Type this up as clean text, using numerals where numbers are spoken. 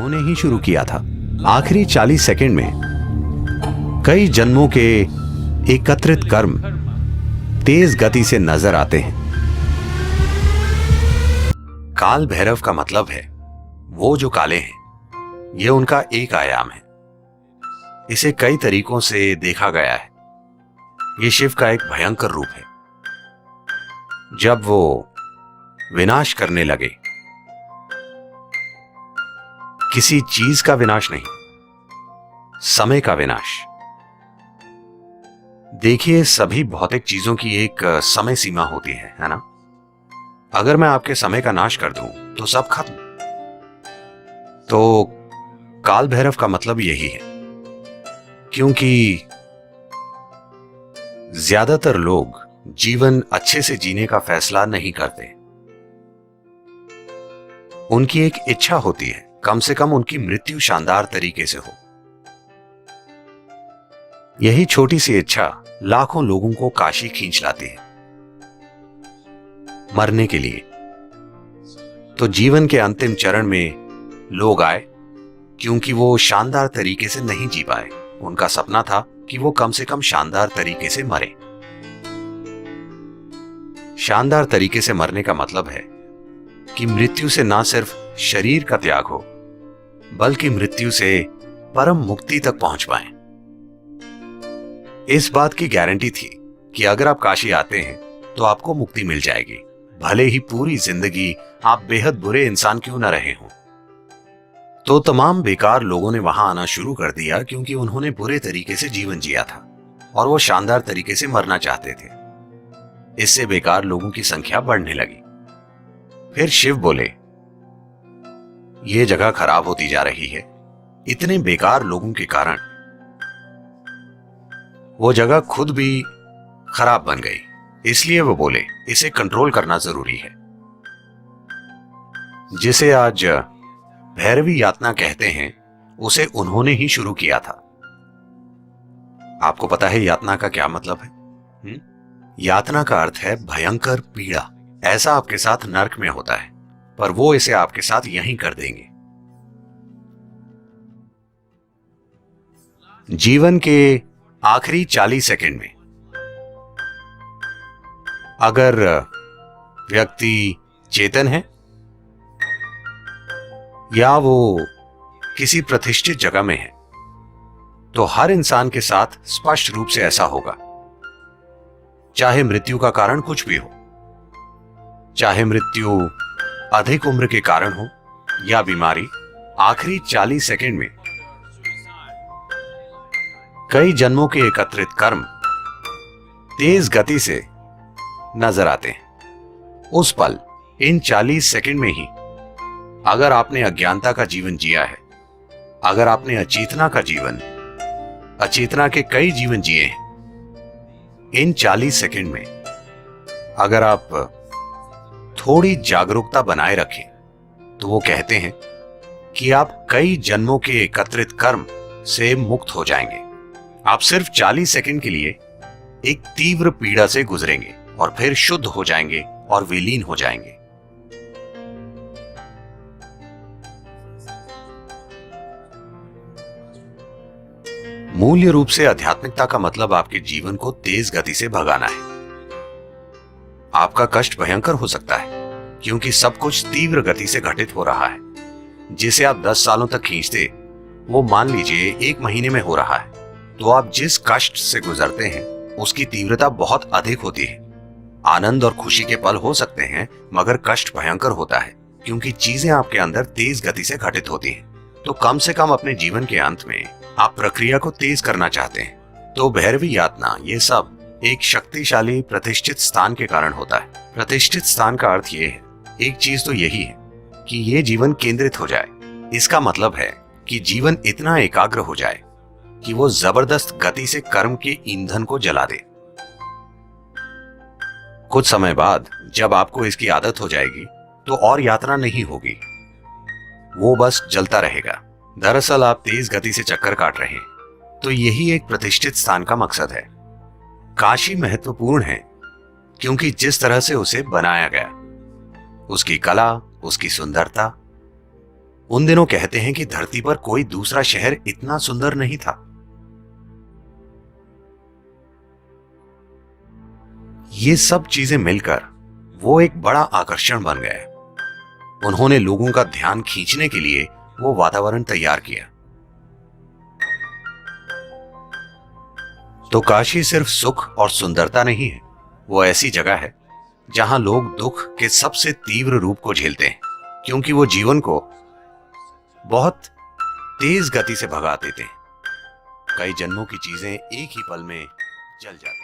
उन्होंने ही शुरू किया था। आखिरी 40 सेकंड में कई जन्मों के एकत्रित कर्म तेज गति से नजर आते हैं। काल भैरव का मतलब है वो जो काले हैं। यह उनका एक आयाम है। इसे कई तरीकों से देखा गया है। यह शिव का एक भयंकर रूप है। जब वो विनाश करने लगे, किसी चीज का विनाश नहीं, समय का विनाश। देखिए, सभी भौतिक चीजों की एक समय सीमा होती है ना? अगर मैं आपके समय का नाश कर दूं तो सब खत्म। तो काल भैरव का मतलब यही है, क्योंकि ज्यादातर लोग जीवन अच्छे से जीने का फैसला नहीं करते। उनकी एक इच्छा होती है, कम से कम उनकी मृत्यु शानदार तरीके से हो। यही छोटी सी इच्छा लाखों लोगों को काशी खींच लाती है मरने के लिए। तो जीवन के अंतिम चरण में लोग आए क्योंकि वो शानदार तरीके से नहीं जी पाए। उनका सपना था कि वो कम से कम शानदार तरीके से मरे। शानदार तरीके से मरने का मतलब है कि मृत्यु से ना सिर्फ शरीर का त्याग हो, बल्कि मृत्यु से परम मुक्ति तक पहुंच पाए। इस बात की गारंटी थी कि अगर आप काशी आते हैं तो आपको मुक्ति मिल जाएगी, भले ही पूरी जिंदगी आप बेहद बुरे इंसान क्यों न रहे हों। तो तमाम बेकार लोगों ने वहां आना शुरू कर दिया क्योंकि उन्होंने बुरे तरीके से जीवन जिया था और वो शानदार तरीके से मरना चाहते थे। इससे बेकार लोगों की संख्या बढ़ने लगी। फिर शिव बोले, ये जगह खराब होती जा रही है। इतने बेकार लोगों के कारण वो जगह खुद भी खराब बन गई। इसलिए वो बोले, इसे कंट्रोल करना जरूरी है। जिसे आज भैरवी यातना कहते हैं, उसे उन्होंने ही शुरू किया था। आपको पता है यातना का क्या मतलब है? यातना का अर्थ है भयंकर पीड़ा। ऐसा आपके साथ नर्क में होता है, पर वो इसे आपके साथ यहीं कर देंगे। जीवन के आखिरी 40 सेकंड में अगर व्यक्ति चेतन है या वो किसी प्रतिष्ठित जगह में है, तो हर इंसान के साथ स्पष्ट रूप से ऐसा होगा। चाहे मृत्यु का कारण कुछ भी हो, चाहे मृत्यु अधिक उम्र के कारण हो या बीमारी, आखिरी 40 सेकंड में कई जन्मों के एकत्रित कर्म तेज गति से नजर आते हैं। उस पल, इन 40 सेकंड में ही अगर आपने अज्ञानता का जीवन जिया है, अगर आपने अचेतना के कई जीवन जिए हैं, इन 40 सेकंड में अगर आप थोड़ी जागरूकता बनाए रखें, तो वो कहते हैं कि आप कई जन्मों के एकत्रित कर्म से मुक्त हो जाएंगे। आप सिर्फ 40 सेकंड के लिए एक तीव्र पीड़ा से गुजरेंगे और फिर शुद्ध हो जाएंगे और विलीन हो जाएंगे। मूल्य रूप से आध्यात्मिकता का मतलब आपके जीवन को तेज गति से भगाना है। आपका कष्ट भयंकर हो सकता है क्योंकि सब कुछ तीव्र गति से घटित हो रहा है। जिसे आप 10 सालों तक खींचते, वो मान लीजिए 1 महीने में हो रहा है। तो आप जिस कष्ट से गुजरते हैं उसकी तीव्रता बहुत अधिक होती है। आनंद और खुशी के पल हो सकते हैं, मगर कष्ट भयंकर होता है क्योंकि चीजें आपके अंदर तेज गति से घटित होती हैं। तो कम से कम अपने जीवन के अंत में आप प्रक्रिया को तेज करना चाहते हैं। तो भैरवी यातना, ये सब एक शक्तिशाली प्रतिष्ठित स्थान के कारण होता है। प्रतिष्ठित स्थान का अर्थ ये है, एक चीज तो यही है कि ये जीवन केंद्रित हो जाए। इसका मतलब है कि जीवन इतना एकाग्र हो जाए कि वो जबरदस्त गति से कर्म के ईंधन को जला दे। कुछ समय बाद जब आपको इसकी आदत हो जाएगी तो और यात्रा नहीं होगी, वो बस जलता रहेगा। दरअसल आप तेज गति से चक्कर काट रहे हैं। तो यही एक प्रतिष्ठित स्थान का मकसद है। काशी महत्वपूर्ण है क्योंकि जिस तरह से उसे बनाया गया, उसकी कला, उसकी सुंदरता, उन दिनों कहते हैं कि धरती पर कोई दूसरा शहर इतना सुंदर नहीं था। ये सब चीजें मिलकर वो एक बड़ा आकर्षण बन गए। उन्होंने लोगों का ध्यान खींचने के लिए वो वातावरण तैयार किया। तो काशी सिर्फ सुख और सुंदरता नहीं है, वो ऐसी जगह है जहां लोग दुख के सबसे तीव्र रूप को झेलते हैं, क्योंकि वो जीवन को बहुत तेज गति से भगा देते हैं। कई जन्मों की चीजें एक ही पल में जल जाती हैं।